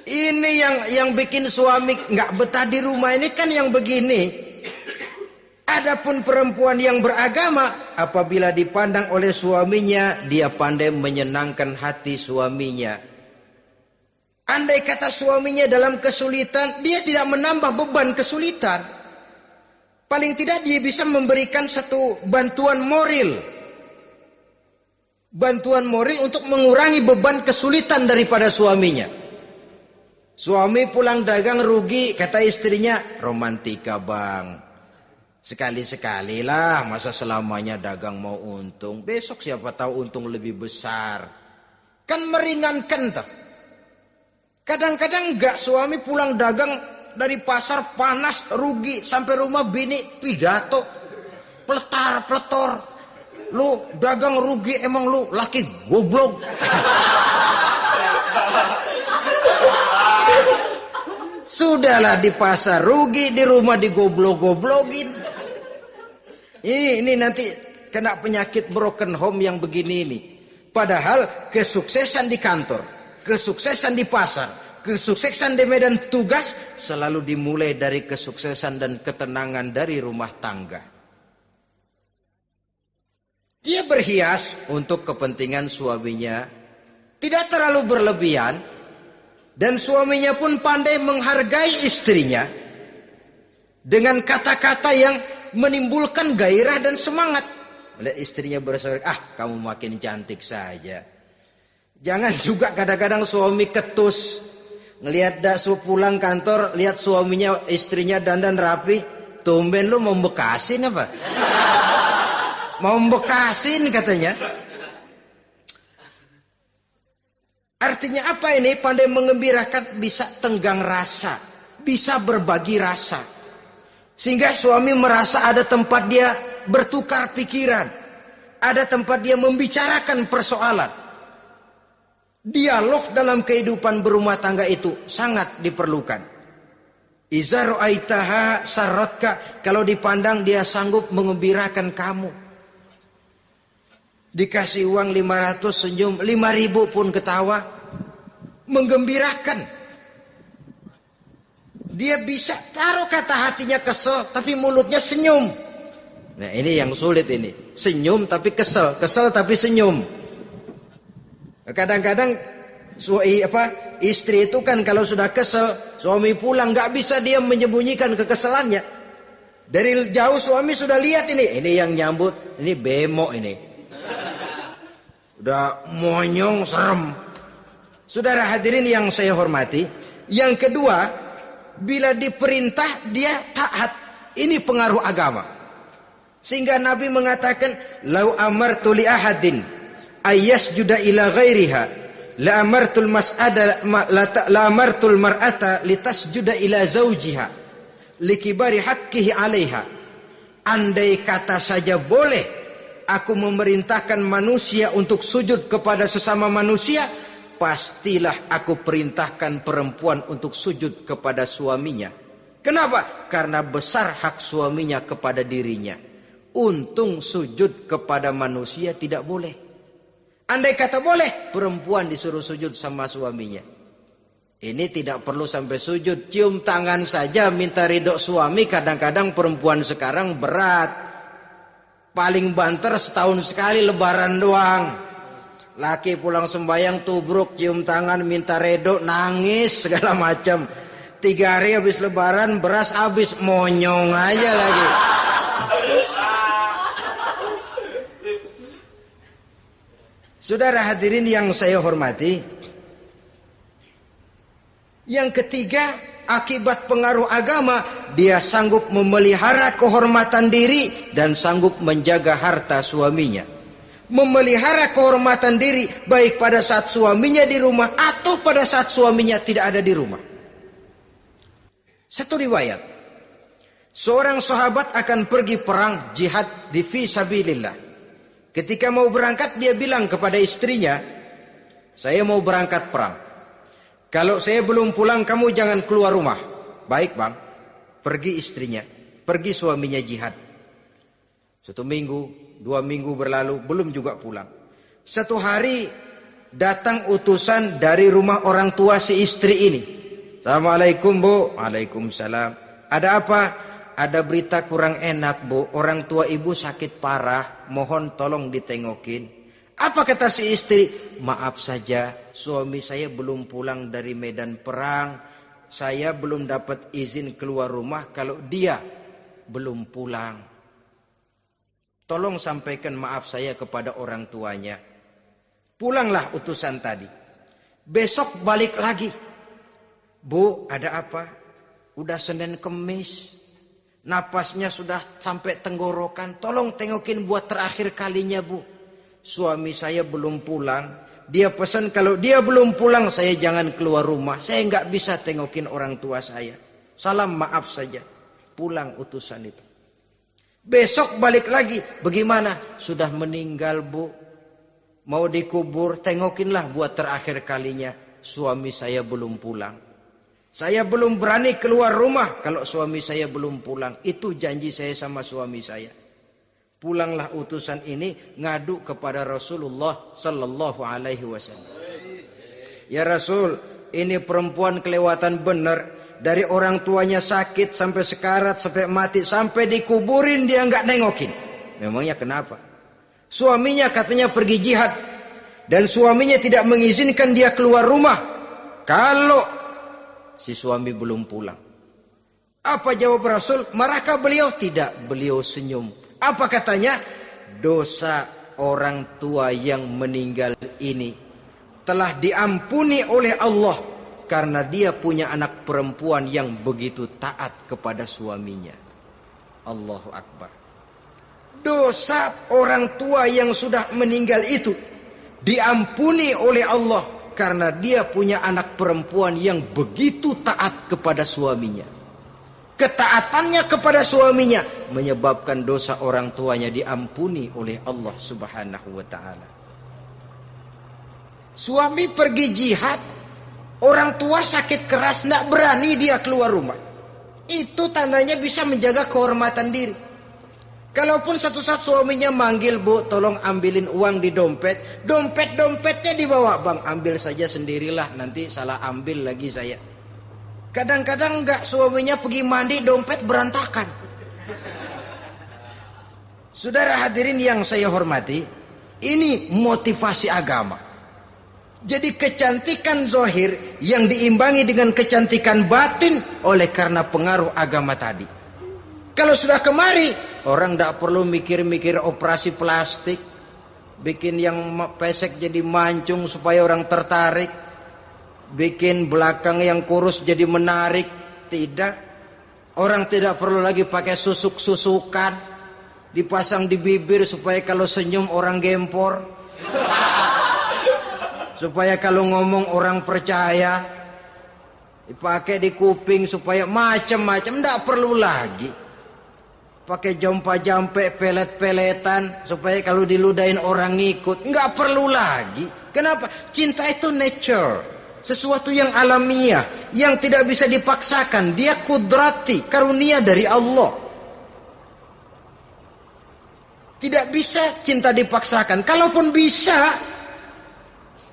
Ini yang bikin suami nggak betah di rumah ini kan yang begini. Adapun perempuan yang beragama, apabila dipandang oleh suaminya, dia pandai menyenangkan hati suaminya. Andai kata suaminya dalam kesulitan, dia tidak menambah beban kesulitan. Paling tidak dia bisa memberikan satu bantuan moral. Bantuan moral untuk mengurangi beban kesulitan daripada suaminya. Suami pulang dagang rugi, kata istrinya, romantika bang. Sekali-sekali lah, masa selamanya dagang mau untung. Besok siapa tahu untung lebih besar. Kan meringankan toh. Kadang-kadang enggak, suami pulang dagang dari pasar panas, rugi. Sampai rumah bini pidato. Pletar-pletor. Lu dagang rugi, emang lu laki goblok. Sudahlah di pasar rugi, di rumah digoblok-goblokin. Ini nanti kena penyakit broken home yang begini ini. Padahal kesuksesan di kantor, kesuksesan di pasar, kesuksesan di medan tugas selalu dimulai dari kesuksesan dan ketenangan dari rumah tangga. Dia berhias untuk kepentingan suaminya, tidak terlalu berlebihan. Dan suaminya pun pandai menghargai istrinya dengan kata-kata yang menimbulkan gairah dan semangat. Melihat istrinya bersorak, kamu makin cantik saja. Jangan juga kadang-kadang suami ketus. Ngelihat daksu pulang kantor, lihat suaminya, istrinya dandan rapi. Tumben lu mau bekasin apa? Mau bekasin katanya. Artinya apa ini? Pandai mengembirakan, bisa tenggang rasa, bisa berbagi rasa. Sehingga suami merasa ada tempat dia bertukar pikiran, ada tempat dia membicarakan persoalan. Dialog dalam kehidupan berumah tangga itu sangat diperlukan. Iza ra'aitaha sarratka, kalau dipandang dia sanggup mengembirakan kamu. Dikasih uang 500 senyum, 5.000 pun ketawa. Menggembirakan. Dia bisa taruh kata hatinya kesel, tapi mulutnya senyum. Nah ini yang sulit ini. Senyum tapi kesel, kesel tapi senyum. Kadang-kadang istri itu kan kalau sudah kesel, suami pulang gak bisa dia menyembunyikan kekesalannya. Dari jauh suami sudah lihat ini yang nyambut, ini bemo ini. Udah monyong serem. Saudara hadirin yang saya hormati, yang kedua, bila diperintah dia taat. Ini pengaruh agama. Sehingga Nabi mengatakan, "Lau amartu li ahadin ayyasjuda ila ghairiha, la amartul mar'ata litasjuda ila zawjiha likibari haqqihi 'alaiha." Andai kata saja boleh aku memerintahkan manusia untuk sujud kepada sesama manusia, pastilah aku perintahkan perempuan untuk sujud kepada suaminya. Kenapa? Karena besar hak suaminya kepada dirinya. Untung sujud kepada manusia tidak boleh. Andai kata boleh, perempuan disuruh sujud sama suaminya. Ini tidak perlu sampai sujud, cium tangan saja minta ridho suami. Kadang-kadang perempuan sekarang berat. Paling banter setahun sekali lebaran doang. Laki pulang sembahyang tubruk, cium tangan, minta redo, nangis segala macam. 3 hari habis lebaran beras habis, monyong aja lagi. Saudara hadirin yang saya hormati, yang ketiga, akibat pengaruh agama, dia sanggup memelihara kehormatan diri dan sanggup menjaga harta suaminya. Memelihara kehormatan diri baik pada saat suaminya di rumah atau pada saat suaminya tidak ada di rumah. Satu riwayat, seorang sahabat akan pergi perang jihad di fi sabilillah. Ketika mau berangkat dia bilang kepada istrinya, saya mau berangkat perang. Kalau saya belum pulang kamu jangan keluar rumah. Baik bang. Pergi istrinya, pergi suaminya jihad. 1 minggu, 2 minggu berlalu, belum juga pulang. Satu hari datang utusan dari rumah orang tua si istri ini. Assalamualaikum bu. Waalaikumsalam. Ada apa? Ada berita kurang enak bu. Orang tua ibu sakit parah. Mohon tolong ditengokin. Apa kata si istri? Maaf saja, suami saya belum pulang dari medan perang. Saya belum dapat izin keluar rumah kalau dia belum pulang. Tolong sampaikan maaf saya kepada orang tuanya. Pulanglah utusan tadi. Besok balik lagi. Bu, ada apa? Udah Senin Kemis. Napasnya sudah sampai tenggorokan. Tolong tengokin buat terakhir kalinya bu. Suami saya belum pulang. Dia pesan kalau dia belum pulang saya jangan keluar rumah. Saya nggak bisa tengokin orang tua saya. Salam maaf saja. Pulang utusan itu. Besok balik lagi. Bagaimana? Sudah meninggal bu. Mau dikubur. Tengokinlah buat terakhir kalinya. Suami saya belum pulang. Saya belum berani keluar rumah kalau suami saya belum pulang. Itu janji saya sama suami saya. Pulanglah utusan ini ngadu kepada Rasulullah sallallahu alaihi wasallam. Ya Rasul, ini perempuan kelewatan benar. Dari orang tuanya sakit sampai sekarat, sampai mati, sampai dikuburin dia nggak nengokin. Memangnya kenapa? Suaminya katanya pergi jihad. Dan suaminya tidak mengizinkan dia keluar rumah kalau si suami belum pulang. Apa jawab Rasul? Marahkah beliau? Tidak, beliau senyum. Apa katanya? Dosa orang tua yang meninggal ini telah diampuni oleh Allah karena dia punya anak perempuan yang begitu taat kepada suaminya. Allahu Akbar. Dosa orang tua yang sudah meninggal itu diampuni oleh Allah karena dia punya anak perempuan yang begitu taat kepada suaminya. Ketaatannya kepada suaminya menyebabkan dosa orang tuanya diampuni oleh Allah Subhanahu wa taala. Suami pergi jihad, orang tua sakit keras, tidak berani dia keluar rumah. Itu tandanya bisa menjaga kehormatan diri. Kalaupun satu saat suaminya manggil, bu, tolong ambilin uang di dompet. Dompetnya dibawa, bang, ambil saja sendirilah, nanti salah ambil lagi saya. Kadang-kadang enggak, suaminya pergi mandi, dompet berantakan. Saudara hadirin yang saya hormati, ini motivasi agama. Jadi kecantikan zahir yang diimbangi dengan kecantikan batin oleh karena pengaruh agama tadi. Kalau sudah kemari, orang tidak perlu mikir-mikir operasi plastik, bikin yang pesek jadi mancung supaya orang tertarik, bikin belakang yang kurus jadi menarik. Tidak. Orang tidak perlu lagi pakai susuk-susukan, dipasang di bibir supaya kalau senyum orang gempor, supaya kalau ngomong orang percaya, dipakai di kuping supaya macam-macam. Tidak perlu lagi pakai jampa-jampe, pelet-peletan supaya kalau diludahin orang ngikut. Nggak perlu lagi. Kenapa? Cinta itu nature, sesuatu yang alamiah, yang tidak bisa dipaksakan. Dia kudrati, karunia dari Allah. Tidak bisa cinta dipaksakan. Kalaupun bisa,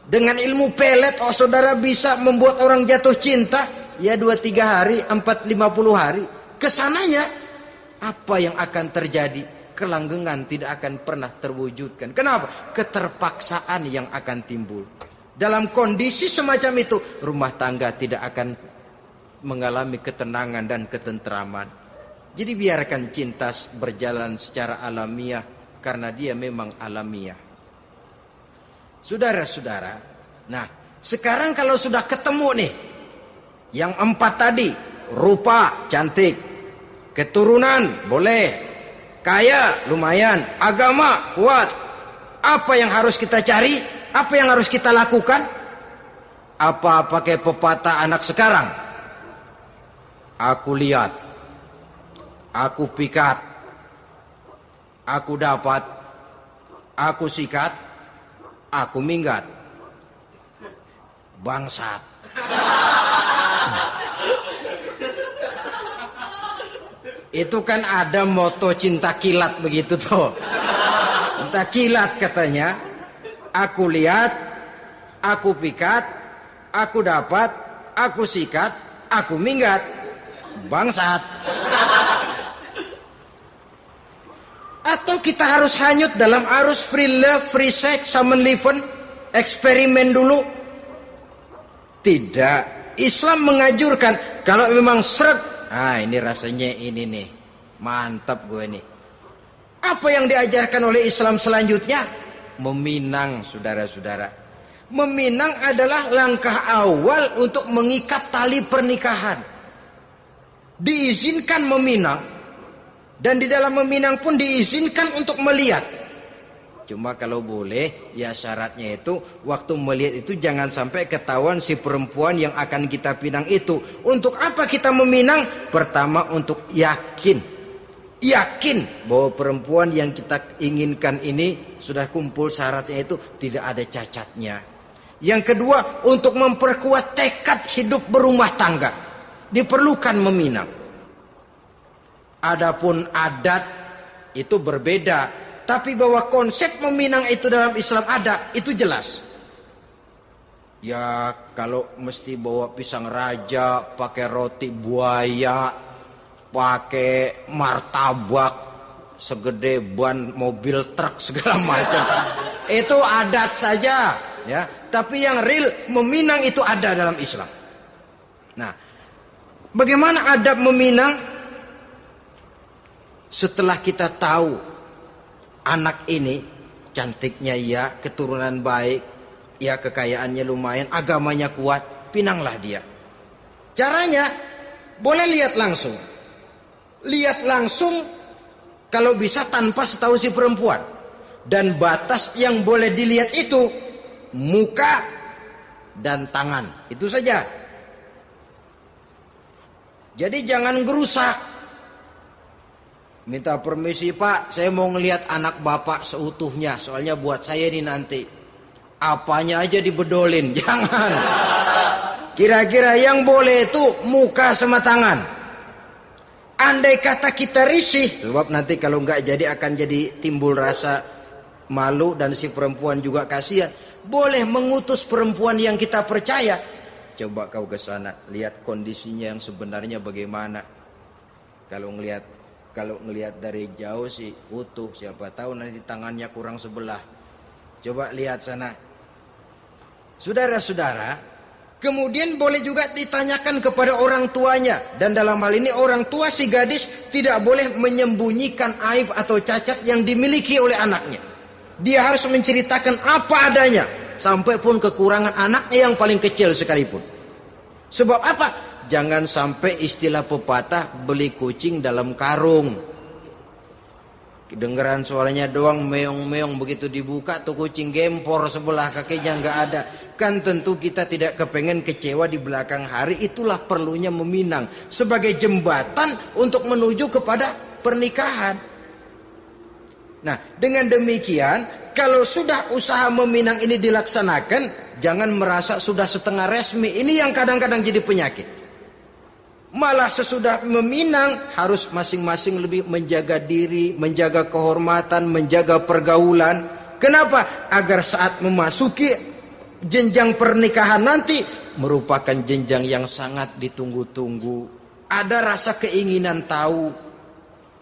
dengan ilmu pelet, oh saudara bisa membuat orang jatuh cinta, ya 2-3 hari, 4-50 hari. Kesananya apa yang akan terjadi? Kelanggengan tidak akan pernah terwujudkan. Kenapa? Keterpaksaan yang akan timbul. Dalam kondisi semacam itu, rumah tangga tidak akan mengalami ketenangan dan ketentraman. Jadi biarkan cinta berjalan secara alamiah, karena dia memang alamiah. Saudara-saudara, nah sekarang kalau sudah ketemu nih, yang 4 tadi, rupa cantik, keturunan boleh, kaya lumayan, agama kuat. Apa yang harus kita cari? Apa yang harus kita lakukan? Apa pakai pepatah anak sekarang? Aku lihat, aku pikat, aku dapat, aku sikat, aku minggat. Bangsat. Itu kan ada moto cinta kilat begitu tuh. Cinta kilat katanya. Aku lihat, aku pikat, aku dapat, aku sikat, aku minggat. Bangsat. Atau kita harus hanyut dalam arus free love, free sex, summon living, eksperimen dulu? Tidak. Islam mengajurkan kalau memang seret, ini rasanya ini nih, mantap gue nih. Apa yang diajarkan oleh Islam selanjutnya? Meminang, saudara-saudara. Meminang adalah langkah awal untuk mengikat tali pernikahan. Diizinkan meminang, dan di dalam meminang pun diizinkan untuk melihat. Cuma kalau boleh, ya syaratnya itu waktu melihat itu jangan sampai ketahuan si perempuan yang akan kita pinang itu. Untuk apa kita meminang? Pertama untuk yakin bahwa perempuan yang kita inginkan ini sudah kumpul syaratnya itu, tidak ada cacatnya. Yang kedua, untuk memperkuat tekad hidup berumah tangga, diperlukan meminang. Adapun adat itu berbeda. Tapi bahwa konsep meminang itu dalam Islam ada, itu jelas. Ya kalau mesti bawa pisang raja, pakai roti buaya, pakai martabak segede ban mobil truk segala macam, itu adat saja, ya. Tapi yang real meminang itu ada dalam Islam. Nah, bagaimana adab meminang? Setelah kita tahu anak ini cantiknya ya, keturunan baik, ya kekayaannya lumayan, agamanya kuat, pinanglah dia. Caranya boleh lihat langsung. Lihat langsung kalau bisa tanpa setahu si perempuan. Dan batas yang boleh dilihat itu muka dan tangan. Itu saja. Jadi jangan gerusak. Minta permisi Pak, saya mau ngelihat anak bapak seutuhnya. Soalnya buat saya ini nanti. Apanya aja dibedolin, jangan. Kira-kira yang boleh itu muka sama tangan. Andai kata kita risih, sebab nanti kalau nggak jadi akan jadi timbul rasa malu dan si perempuan juga kasihan. Boleh mengutus perempuan yang kita percaya. Coba kau ke sana, lihat kondisinya yang sebenarnya bagaimana. Kalau ngelihat dari jauh sih utuh, siapa tahu nanti tangannya kurang sebelah. Coba lihat sana. Saudara-saudara, kemudian boleh juga ditanyakan kepada orang tuanya. Dan dalam hal ini orang tua si gadis tidak boleh menyembunyikan aib atau cacat yang dimiliki oleh anaknya. Dia harus menceritakan apa adanya, sampai pun kekurangan anaknya yang paling kecil sekalipun. Sebab apa? Jangan sampai istilah pepatah beli kucing dalam karung. Kedengeran suaranya doang meong-meong, begitu dibuka tuh kucing gempor sebelah kakinya nggak ada. Kan tentu kita tidak kepengen kecewa di belakang hari. Itulah perlunya meminang sebagai jembatan untuk menuju kepada pernikahan. Nah, dengan demikian kalau sudah usaha meminang ini dilaksanakan, jangan merasa sudah setengah resmi. Ini yang kadang-kadang jadi penyakit. Malah sesudah meminang harus masing-masing lebih menjaga diri, menjaga kehormatan, menjaga pergaulan. Kenapa? Agar saat memasuki jenjang pernikahan nanti merupakan jenjang yang sangat ditunggu-tunggu. Ada rasa keinginan tahu.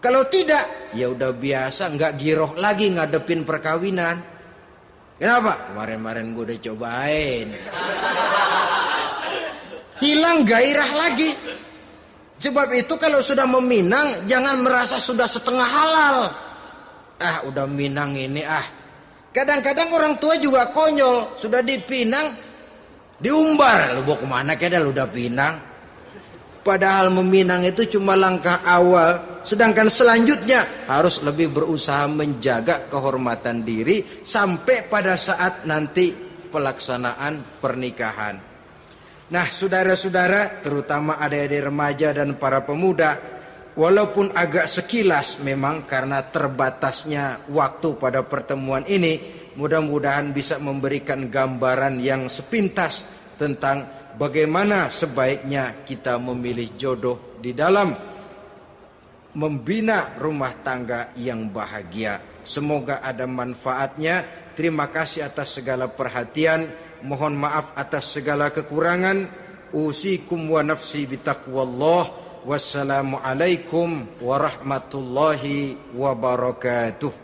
Kalau tidak, ya udah biasa, nggak giroh lagi ngadepin perkawinan. Kenapa? Kemarin-kemarin gue udah cobain. Hilang gairah lagi. Sebab itu kalau sudah meminang, jangan merasa sudah setengah halal. Udah minang ini Kadang-kadang orang tua juga konyol. Sudah dipinang, diumbar. Lu mau kemana keda lu udah pinang? Padahal meminang itu cuma langkah awal. Sedangkan selanjutnya harus lebih berusaha menjaga kehormatan diri sampai pada saat nanti pelaksanaan pernikahan. Nah, saudara-saudara, terutama adik-adik remaja dan para pemuda, walaupun agak sekilas memang karena terbatasnya waktu pada pertemuan ini, mudah-mudahan bisa memberikan gambaran yang sepintas tentang bagaimana sebaiknya kita memilih jodoh di dalam membina rumah tangga yang bahagia. Semoga ada manfaatnya. Terima kasih atas segala perhatian. Mohon maaf atas segala kekurangan. Usikum wa nafsi bitaqwallah. Wassalamualaikum warahmatullahi wabarakatuh.